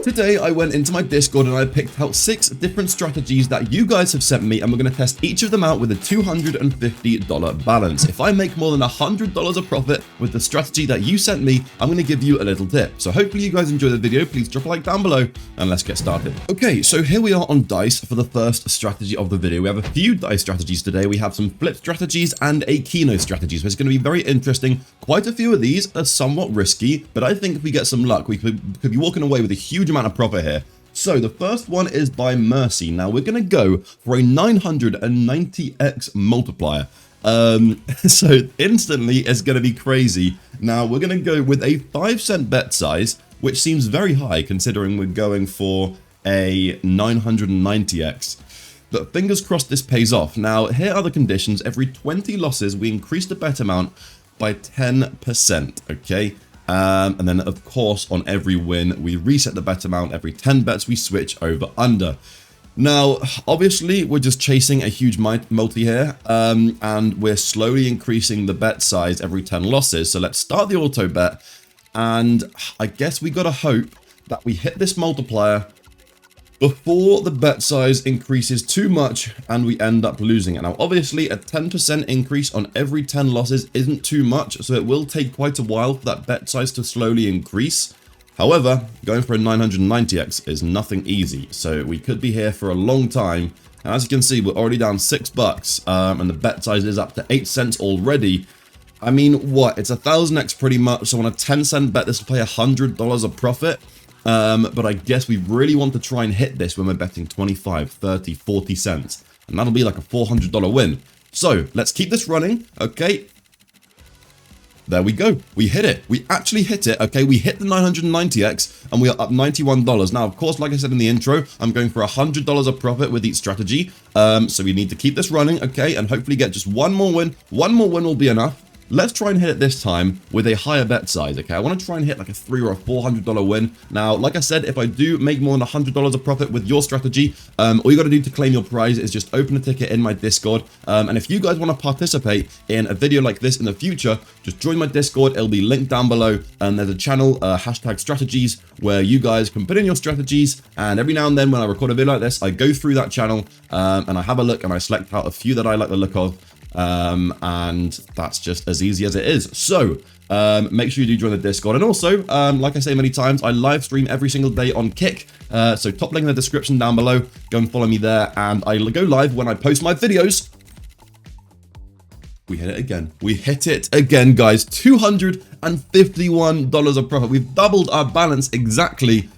Today I went into my Discord and I picked out 6 different strategies that you guys have sent me, and we're going to test each of them out with a $250 balance. If I make more than $100 of profit with the strategy that you sent me, I'm going to give you a little tip. So hopefully you guys enjoy the video. Please drop a like down below and let's get started. Okay, so here we are on dice for the first strategy of the video. We have a few dice strategies today. We have some flip strategies and a Keno strategy, so it's going to be very interesting. Quite a few of these are somewhat risky, but I think if we get some luck, we could be walking away with a huge amount of profit here. So the first one is by Mercy. Now we're going to go for a 990x multiplier. So instantly it's going to be crazy. Now we're going to go with a 5-cent bet size, which seems very high considering we're going for a 990x. But fingers crossed this pays off. Now here are the conditions. Every 20 losses we increase the bet amount by 10%, okay? And then of course on every win we reset the bet amount. Every 10 bets we switch over under. Now obviously we're just chasing a huge multi here, and we're slowly increasing the bet size every 10 losses. So let's start the auto bet, and I guess we gotta hope that we hit this multiplier before the bet size increases too much and we end up losing it. Now obviously a 10% increase on every 10 losses isn't too much, so it will take quite a while for that bet size to slowly increase. However, going for a 990x is nothing easy, so we could be here for a long time. And as you can see, we're already down $6, and the bet size is up to 8 cents already. I mean, what? It's 1000x pretty much, so on a 10-cent bet this will pay $100 of profit. But I guess we really want to try and hit this when we're betting 25, 30, 40 cents. And that'll be like a $400 win. So let's keep this running. Okay. There we go. We hit it. We actually hit it. Okay. We hit the 990x and we are up $91. Now, of course, like I said in the intro, I'm going for $100 of profit with each strategy. So we need to keep this running. Okay. And hopefully get just one more win. One more win will be enough. Let's try and hit it this time with a higher bet size, okay? I want to try and hit like a $300 or a $400 win. Now, like I said, if I do make more than $100 of profit with your strategy, all you got to do to claim your prize is just open a ticket in my Discord. And if you guys want to participate in a video like this in the future, just join my Discord. It'll be linked down below. And there's a channel, hashtag strategies, where you guys can put in your strategies. And every now and then when I record a video like this, I go through that channel and I have a look and I select out a few that I like the look of. And that's just as easy as it is. So make sure you do join the Discord. And also, like I say many times, I live stream every single day on Kick. So top link in the description down below. Go and follow me there. And I go live when I post my videos. We hit it again. We hit it again, guys. $251 of profit. We've doubled our balance exactly.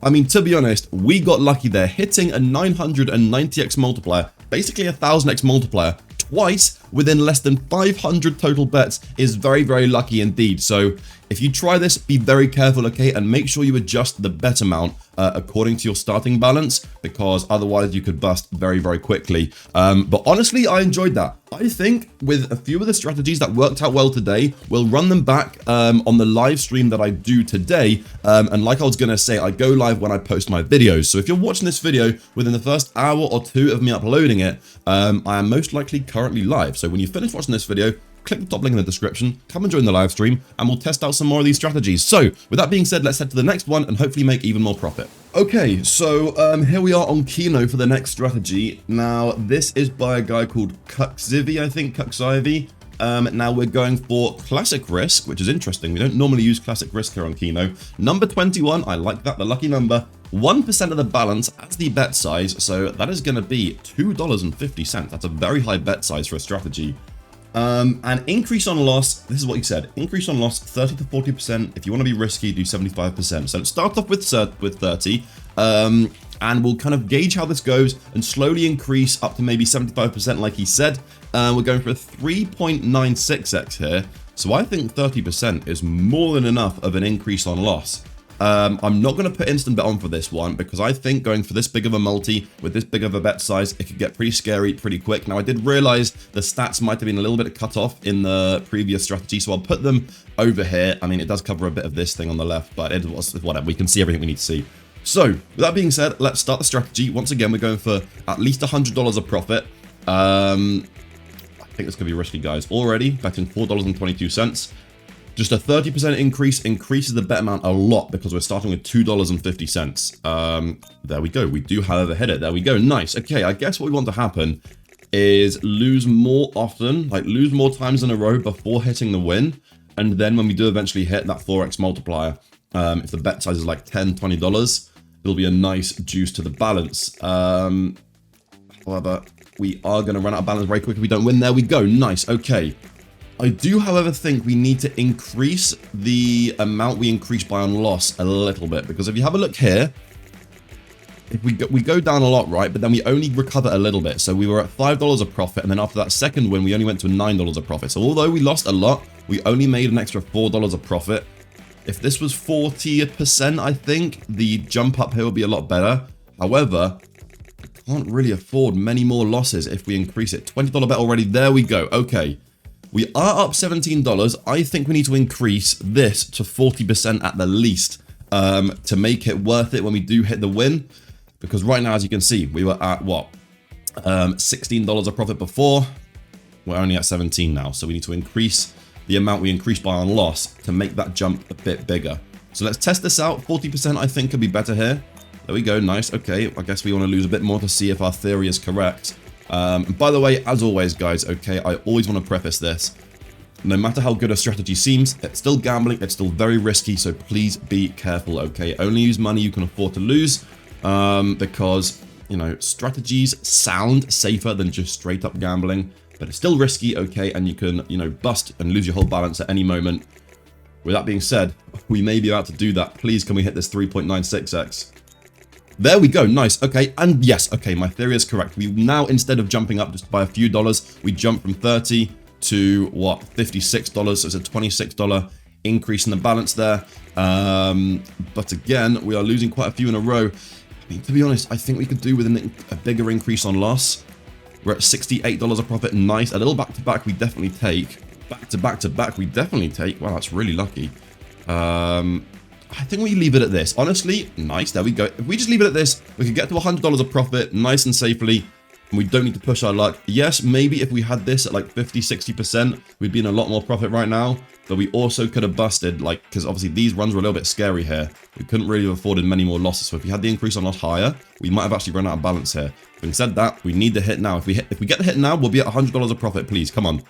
I mean, to be honest, we got lucky there. Hitting a 990x multiplier, basically a 1000x multiplier, twice within less than 500 total bets is very, very lucky indeed. So if you try this, be very careful, okay? And make sure you adjust the bet amount according to your starting balance, because otherwise you could bust very, very quickly. But honestly, I enjoyed that. I think with a few of the strategies that worked out well today, we'll run them back on the live stream that I do today. And like I was going to say, I go live when I post my videos. So if you're watching this video within the first hour or two of me uploading it, I am most likely currently live. So when you finish watching this video, click the top link in the description, come and join the live stream, and we'll test out some more of these strategies. So with that being said, let's head to the next one and hopefully make even more profit. Okay, so here we are on Keno for the next strategy. Now, this is by a guy called Cuxivi, I think, Cuxivi. Now we're going for classic risk, which is interesting. We don't normally use classic risk here on Keno. Number 21, I like that, the lucky number. 1% of the balance as the bet size, so that is going to be $2.50. That's a very high bet size for a strategy. And increase on loss, this is what he said, increase on loss 30 to 40%. If you want to be risky, do 75%. So let's start off with 30, and we'll kind of gauge how this goes and slowly increase up to maybe 75% like he said. We're going for a 3.96x here. So I think 30% is more than enough of an increase on loss. I'm not going to put instant bet on for this one because I think going for this big of a multi with this big of a bet size, it could get pretty scary pretty quick. Now I did realize the stats might have been a little bit cut off in the previous strategy, so I'll put them over here. I mean, it does cover a bit of this thing on the left, but it was whatever. We can see everything we need to see. So with that being said, let's start the strategy. Once again, we're going for at least $100 of profit. I think this could be risky, guys. Already betting $4.22. Just a 30% increase increases the bet amount a lot because we're starting with $2.50. There we go. We do, however, hit it. There we go. Nice. Okay, I guess what we want to happen is lose more often, like lose more times in a row before hitting the win. And then when we do eventually hit that 4x multiplier, if the bet size is like $10, $20, it'll be a nice juice to the balance. However, we are going to run out of balance very quick if we don't win. There we go. Nice. Okay. I do, however, think we need to increase the amount we increase by on loss a little bit, because if you have a look here, if we go down a lot, right, but then we only recover a little bit. So we were at $5 a profit, and then after that second win, we only went to $9 a profit. So although we lost a lot, we only made an extra $4 a profit. If this was 40%, I think the jump up here would be a lot better. However, we can't really afford many more losses if we increase it. $20 bet already. There we go. Okay. We are up $17. I think we need to increase this to 40% at the least to make it worth it when we do hit the win. Because right now, as you can see, we were at what? $16 a profit before. We're only at 17 now. So we need to increase the amount we increase by on loss to make that jump a bit bigger. So let's test this out. 40% I think could be better here. There we go. Nice. Okay. I guess we want to lose a bit more to see if our theory is correct. And by the way, as always, guys, okay, I always want to preface this. No matter how good a strategy seems, it's still gambling. It's still very risky. So please be careful, okay? Only use money you can afford to lose because, you know, strategies sound safer than just straight up gambling, but it's still risky, okay? And you can, you know, bust and lose your whole balance at any moment. With that being said, we may be about to do that. Please, can we hit this 3.96x? There we go. Nice. Okay. And yes. Okay. My theory is correct. We now, instead of jumping up just by a few dollars, we jump from 30 to what? $56. So it's a $26 increase in the balance there. But again, we are losing quite a few in a row. I mean, to be honest, I think we could do with a bigger increase on loss. We're at $68 a profit. Nice. A little back to back, we definitely take. Back to back to back, we definitely take. Wow, that's really lucky. I think we leave it at this. Honestly, nice. There we go. If we just leave it at this, we could get to $100 a profit nice and safely, and we don't need to push our luck. Yes, maybe if we had this at like 50, 60%, we'd be in a lot more profit right now, but we also could have busted, like, because obviously these runs were a little bit scary here. We couldn't really have afforded many more losses, so if we had the increase on loss higher, we might have actually run out of balance here. Having said that, we need the hit now. If we get the hit now, we'll be at $100 a profit, please. Come on.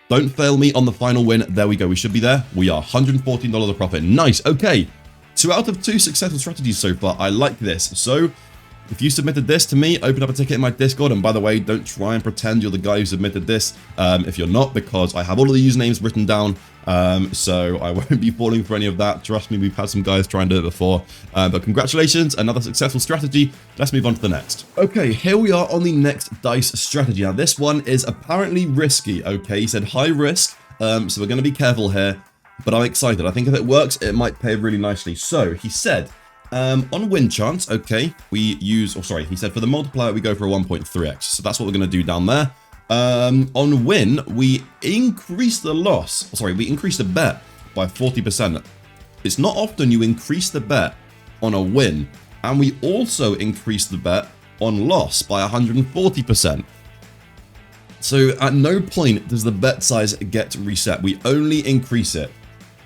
Don't fail me on the final win. There we go. We should be there. We are $114 a profit. Nice. Okay. 2 out of 2 successful strategies so far. I like this. So if you submitted this to me, open up a ticket in my Discord. And by the way, don't try and pretend you're the guy who submitted this if you're not, because I have all of the usernames written down. So I won't be falling for any of that. Trust me, we've had some guys try and do it before. But congratulations, another successful strategy. Let's move on to the next. Okay, here we are on the next dice strategy. Now, this one is apparently risky. Okay, he said high risk. So we're going to be careful here. But I'm excited. I think if it works, it might pay really nicely. So he said, on win chance, okay, we use, he said for the multiplier, we go for a 1.3x. So that's what we're going to do down there. On win, we increase the loss. We increase the bet by 40%. It's not often you increase the bet on a win, and we also increase the bet on loss by 140%. So at no point does the bet size get reset. We only increase it,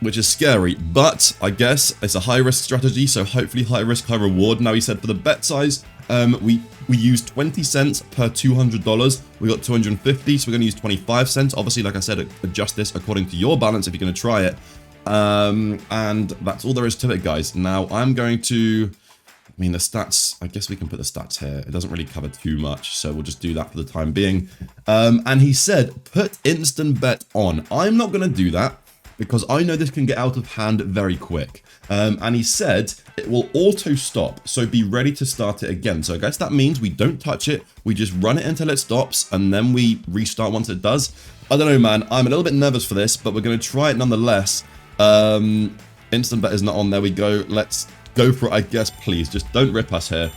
which is scary, but I guess it's a high risk strategy, so hopefully high risk, high reward. Now he said for the bet size, we used 20 cents per $200. We got 250, so we're going to use 25 cents. Obviously, like I said, adjust this according to your balance if you're going to try it. And that's all there is to it, guys. Now I'm going to, I mean, the stats, I guess we can put the stats here. It doesn't really cover too much, so we'll just do that for the time being. And he said, put instant bet on. I'm not going to do that, because I know this can get out of hand very quick. And he said it will auto stop, so be ready to start it again. So I guess that means we don't touch it, we just run it until it stops, and then we restart once it does. I don't know, man. I'm a little bit nervous for this, but we're going to try it nonetheless. Instant bet is not on. There we go. Let's go for it, I guess, please. Just don't rip us here.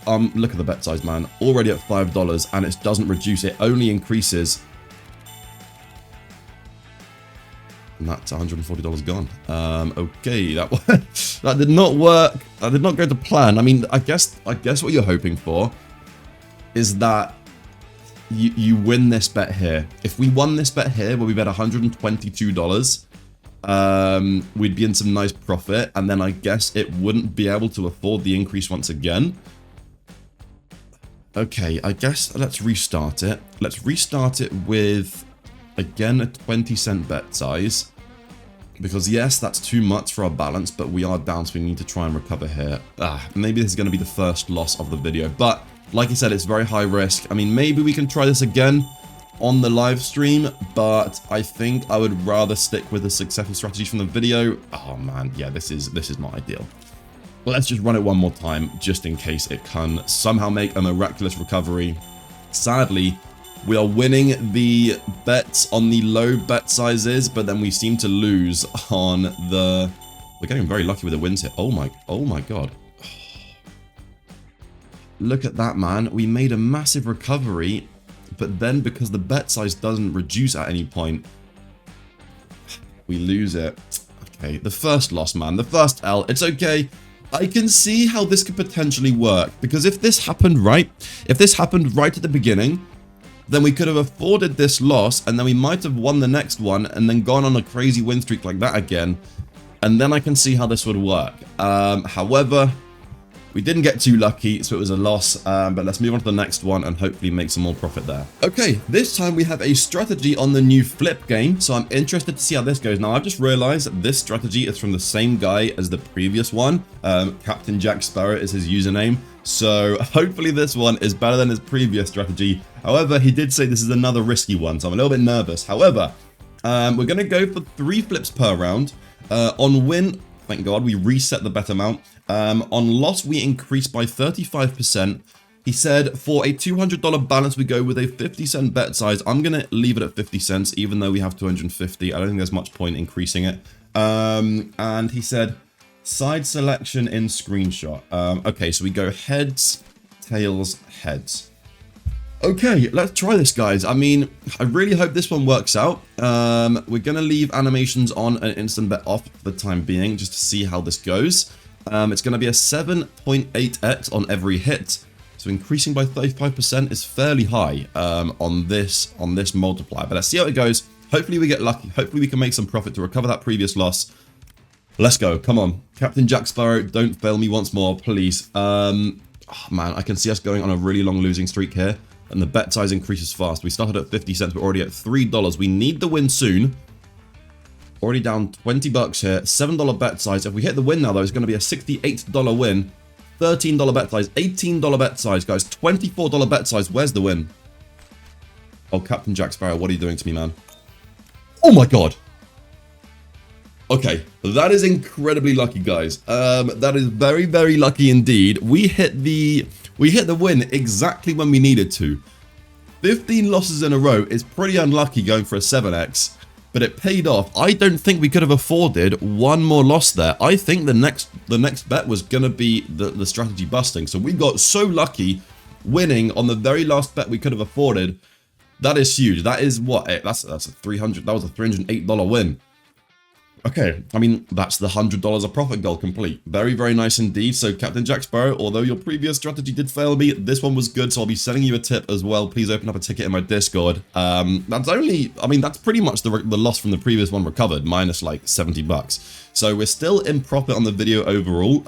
Look at the bet size, man. Already at $5, and it doesn't reduce. It only increases. And that's $140 gone. Okay, that did not work. That did not go to plan. I mean, I guess what you're hoping for is that you win this bet here. If we won this bet here, where we bet $122, we'd be in some nice profit, and then I guess it wouldn't be able to afford the increase once again. Okay, I guess let's restart it. Let's restart it with, again, a 20-cent bet size. Because yes, that's too much for our balance, but we are down, so we need to try and recover here. Maybe this is going to be the first loss of the video, but like I said, it's very high risk. I mean, maybe we can try this again on the live stream, but I think I would rather stick with the successful strategies from the video. Oh man, yeah, this is not ideal. Let's just run it one more time, just in case it can somehow make a miraculous recovery. Sadly, we are winning the bets on the low bet sizes, but then we seem to lose on the... We're getting very lucky with the wins here. Oh my god. Look at that, man. We made a massive recovery, but then because the bet size doesn't reduce at any point, we lose it. Okay, the first loss, man. The first L. It's okay. I can see how this could potentially work, because if this happened right at the beginning, then we could have afforded this loss, and then we might have won the next one, and then gone on a crazy win streak like that again, and then I can see how this would work. However, we didn't get too lucky, so it was a loss, but let's move on to the next one and hopefully make some more profit there. Okay, this time we have a strategy on the new flip game, so I'm interested to see how this goes. Now, I've just realized that this strategy is from the same guy as the previous one. Captain Jack Sparrow is his username, so hopefully this one is better than his previous strategy. However, he did say this is another risky one, so I'm a little bit nervous. However, we're going to go for 3 flips per round. On win, thank God, we reset the bet amount. On loss, we increased by 35%. He said for a $200 balance, we go with a 50-cent bet size. I'm going to leave it at 50 cents, even though we have 250. I don't think there's much point increasing it. And he said side selection in screenshot. Okay, so we go heads, tails, heads. Okay, let's try this, guys. I mean, I really hope this one works out. We're going to leave animations on and instant bet off for the time being, just to see how this goes. It's going to be a 7.8x on every hit. So increasing by 35% is fairly high on this multiplier. But let's see how it goes. Hopefully we get lucky. Hopefully we can make some profit to recover that previous loss. Let's go. Come on. Captain Jack Sparrow, don't fail me once more, please. Oh, man, I can see us going on a really long losing streak here. And the bet size increases fast. We started at 50 cents. We're already at $3. We need the win soon. Already down 20 bucks here. $7 bet size. If we hit the win now, though, it's going to be a $68 win. $13 bet size. $18 bet size, guys. $24 bet size. Where's the win? Oh, Captain Jack Sparrow, what are you doing to me, man? Oh my god. Okay, that is incredibly lucky, guys. That is very, very lucky indeed. We hit the win exactly when we needed to. 15 losses in a row is pretty unlucky going for a 7x, but it paid off. I don't think we could have afforded one more loss there. I think the next bet was going to be the strategy busting. So we got so lucky winning on the very last bet we could have afforded. That is huge. That is what? That's a $300. That was a $308 win. Okay, I mean, that's the $100 of profit goal complete. Very, very nice indeed. So, Captain Jack Sparrow, although your previous strategy did fail me, this one was good, so I'll be sending you a tip as well. Please open up a ticket in my Discord. That's only, I mean, that's pretty much the loss from the previous one recovered, minus like 70 bucks. So, we're still in profit on the video overall.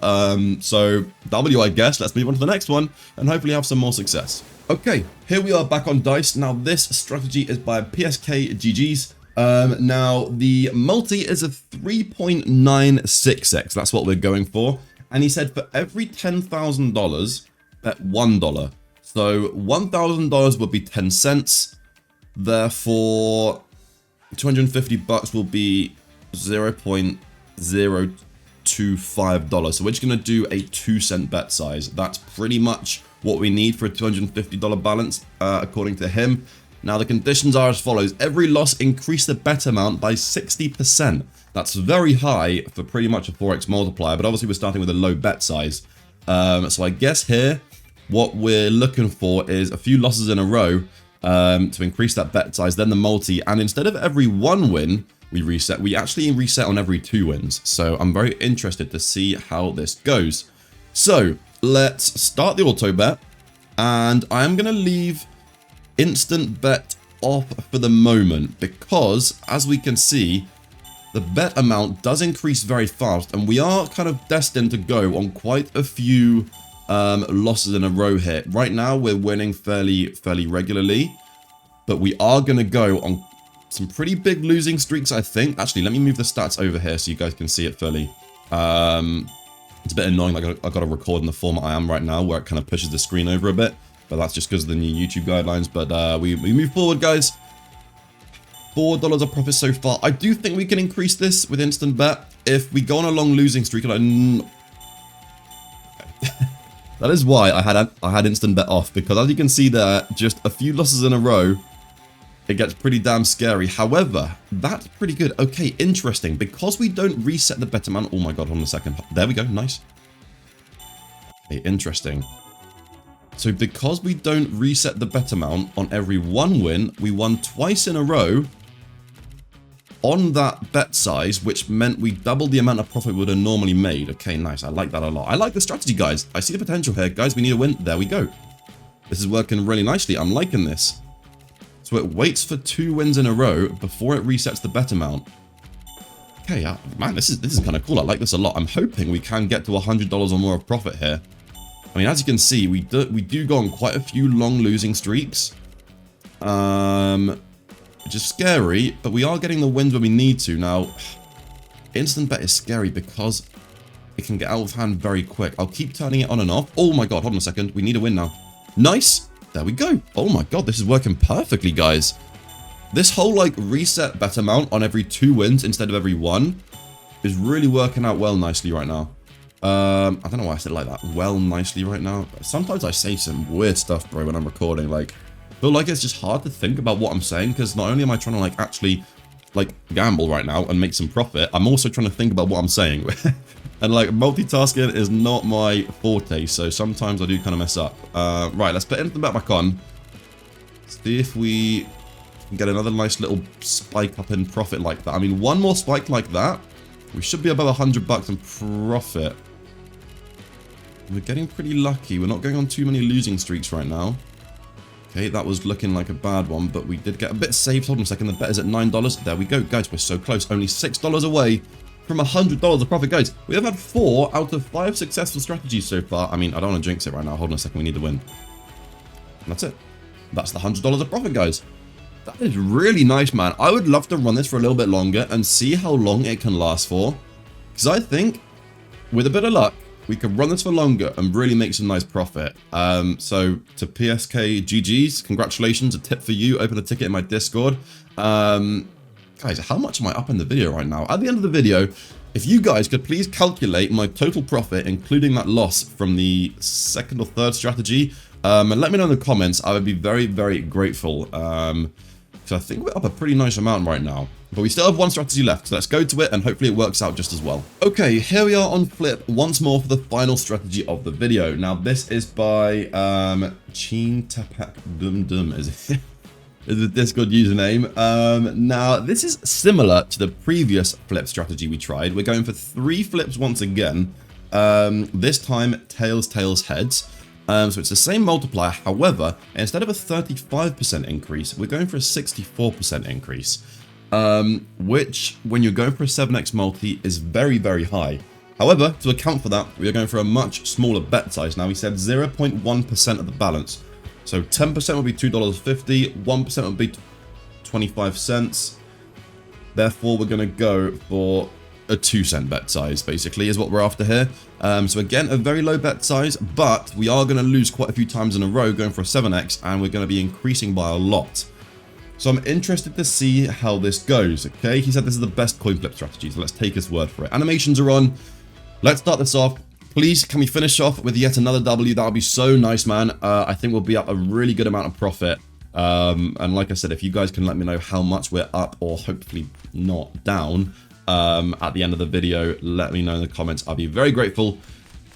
So, W, I guess. Let's move on to the next one and hopefully have some more success. Okay, here we are back on Dice. Now, this strategy is by PSK GG's. Now, the multi is a 3.96x. That's what we're going for. And he said for every $10,000, bet $1. So $1,000 would be 10 cents. Therefore, 250 bucks will be $0.025. So we're just going to do a 2-cent bet size. That's pretty much what we need for a $250 balance, according to him. Now, the conditions are as follows. Every loss increased the bet amount by 60%. That's very high for pretty much a 4x multiplier, but obviously we're starting with a low bet size. So I guess here, what we're looking for is a few losses in a row to increase that bet size, then the multi, and instead of every 1 win we reset, we actually reset on every 2 wins. So I'm very interested to see how this goes. So let's start the auto bet, and I'm going to leave instant bet off for the moment, because as we can see, the bet amount does increase very fast, and we are kind of destined to go on quite a few losses in a row here. Right now, we're winning fairly regularly, but we are going to go on some pretty big losing streaks, I think. Actually, let me move the stats over here so you guys can see it fully. It's a bit annoying, like I've got to record in the format I am right now, where it kind of pushes the screen over a bit, but that's just because of the new YouTube guidelines. But we move forward, guys. $4 of profit so far. I do think we can increase this with instant bet if we go on a long losing streak. And that is why I had instant bet off, because as you can see there, just a few losses in a row, it gets pretty damn scary. However, that's pretty good. Okay, interesting. Because we don't reset the bet amount. Oh my god, hold on a second. There we go. Nice. Okay, interesting. So because we don't reset the bet amount on every one win, we won twice in a row on that bet size, which meant we doubled the amount of profit we would have normally made. Okay, nice. I like that a lot. I like the strategy, guys. I see the potential here. Guys, we need a win. There we go. This is working really nicely. I'm liking this. So it waits for 2 wins in a row before it resets the bet amount. Okay, man, this is kind of cool. I like this a lot. I'm hoping we can get to $100 or more of profit here. I mean, as you can see, we do go on quite a few long losing streaks, which is scary, but we are getting the wins when we need to. Now, instant bet is scary because it can get out of hand very quick. I'll keep turning it on and off. Oh my god, hold on a second. We need a win now. Nice. There we go. Oh my god, this is working perfectly, guys. This whole, like, reset bet amount on every 2 wins instead of every 1 is really working out well nicely right now. I don't know why I said it like that. Well nicely right now. Sometimes I say some weird stuff, bro, when I'm recording. Like, I feel like it's just hard to think about what I'm saying, because not only am I trying to, like, actually, like, gamble right now and make some profit, I'm also trying to think about what I'm saying. And, like, multitasking is not my forte, so sometimes I do kind of mess up. Right, let's put instant bet back on. See if we can get another nice little spike up in profit like that. I mean, one more spike like that, we should be above $100 in profit. We're getting pretty lucky. We're not going on too many losing streaks right now. Okay, that was looking like a bad one, but we did get a bit saved. Hold on a second, the bet is at $9. There we go, guys, we're so close. Only $6 away from $100 of profit, guys. We have had 4 out of 5 successful strategies so far. I mean, I don't want to jinx it right now. Hold on a second, we need to win. And that's it. That's the $100 of profit, guys. That is really nice, man. I would love to run this for a little bit longer and see how long it can last for. Because I think, with a bit of luck, we can run this for longer and really make some nice profit. So, to PSK GG's, congratulations. A tip for you. Open a ticket in my Discord. Guys, how much am I up in the video right now? At the end of the video, if you guys could please calculate my total profit, including that loss from the 2nd or 3rd strategy, and let me know in the comments, I would be very, very grateful. So I think we're up a pretty nice amount right now. But we still have 1 strategy left, so let's go to it, and hopefully it works out just as well. Okay, here we are on Flip once more for the final strategy of the video. Now, this is by Chin Tapak Dum Dum, is it? Is the Discord username. Now, this is similar to the previous flip strategy we tried. We're going for 3 flips once again. This time, tails, tails, heads. So it's the same multiplier. However, instead of a 35% increase, we're going for a 64% increase. Which, when you're going for a 7x multi, is very, very high. However, to account for that, we are going for a much smaller bet size. Now, we said 0.1% of the balance. So 10% would be $2.50, 1% would be 25 cents. Therefore, we're going to go for a 2-cent bet size, basically, is what we're after here. So again, a very low bet size, but we are going to lose quite a few times in a row going for a 7x, and we're going to be increasing by a lot. So I'm interested to see how this goes, okay? He said this is the best coin flip strategy, so let's take his word for it. Animations are on. Let's start this off. Please, can we finish off with yet another W? That would be so nice, man. I think we'll be up a really good amount of profit. And like I said, if you guys can let me know how much we're up, or hopefully not down, at the end of the video, let me know in the comments. I'll be very grateful.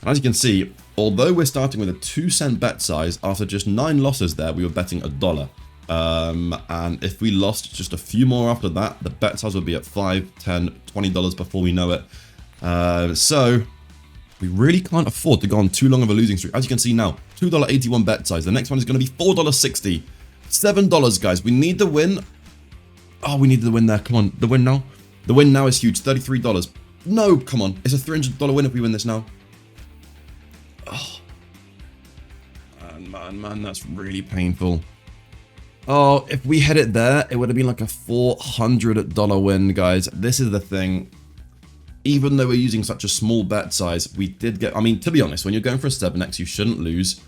And as you can see, although we're starting with a 2-cent bet size, after just 9 losses there, we were betting $1. And if we lost just a few more after that, the bet size would be at $5, $10, $20 before we know it. So we really can't afford to go on too long of a losing streak. As you can see now, $2.81 bet size. The next one is going to be $4.60. $7, guys. We need the win. Oh, we need the win there. Come on, the win now. The win now is huge. $33. No, come on. It's a $300 win if we win this now. Oh. Man, that's really painful. Oh, if we hit it there, it would have been like a $400 win, guys. This is the thing. Even though we're using such a small bet size, we did get... I mean, to be honest, when you're going for a 7x, you shouldn't lose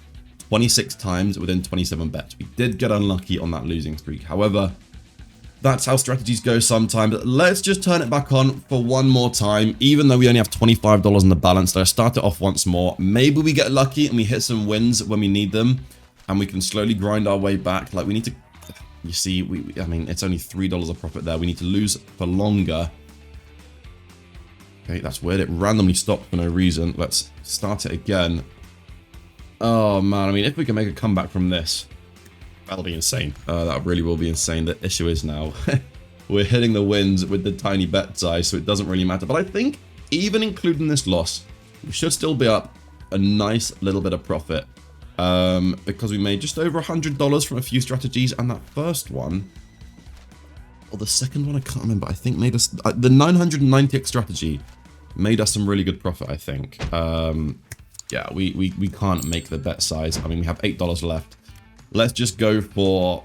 26 times within 27 bets. We did get unlucky on that losing streak. However, that's how strategies go sometimes. Let's just turn it back on for one more time. Even though we only have $25 in the balance, let's start it off once more. Maybe we get lucky and we hit some wins when we need them, and we can slowly grind our way back. Like, we need to... You see, I mean, it's only $3 of profit there. We need to lose for longer. Okay, that's weird. It randomly stopped for no reason. Let's start it again. Oh, man. I mean, if we can make a comeback from this, that'll be insane. That really will be insane. The issue is now we're hitting the wins with the tiny bet size, so it doesn't really matter. But I think even including this loss, we should still be up a nice little bit of profit, because we made just over $100 from a few strategies, and that first one, or the second one, I can't remember, I think made us, the 990x strategy made us some really good profit, I think. Yeah, we can't make the bet size. I mean, we have $8 left. Let's just go for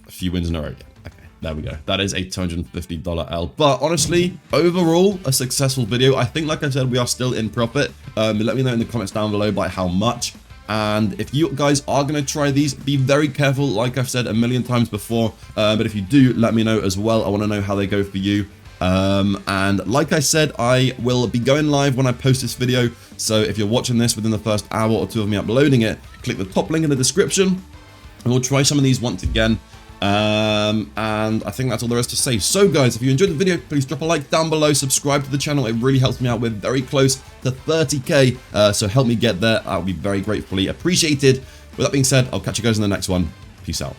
a few wins in a row again. Okay, there we go. That is a $250 L. But honestly, overall, a successful video. I think, like I said, we are still in profit. Let me know in the comments down below by how much. And if you guys are going to try these, be very careful, like I've said a million times before. But if you do, let me know as well. I want to know how they go for you. And like I said, I will be going live when I post this video. So if you're watching this within the first hour or two of me uploading it, click the top link in the description, and we'll try some of these once again. And I think that's all there is to say. So guys, if you enjoyed the video, please drop a like down below, subscribe to the channel. It really helps me out. We're very close to 30k, so help me get there. I'll be very gratefully appreciated. With that being said, I'll catch you guys in the next one. Peace out.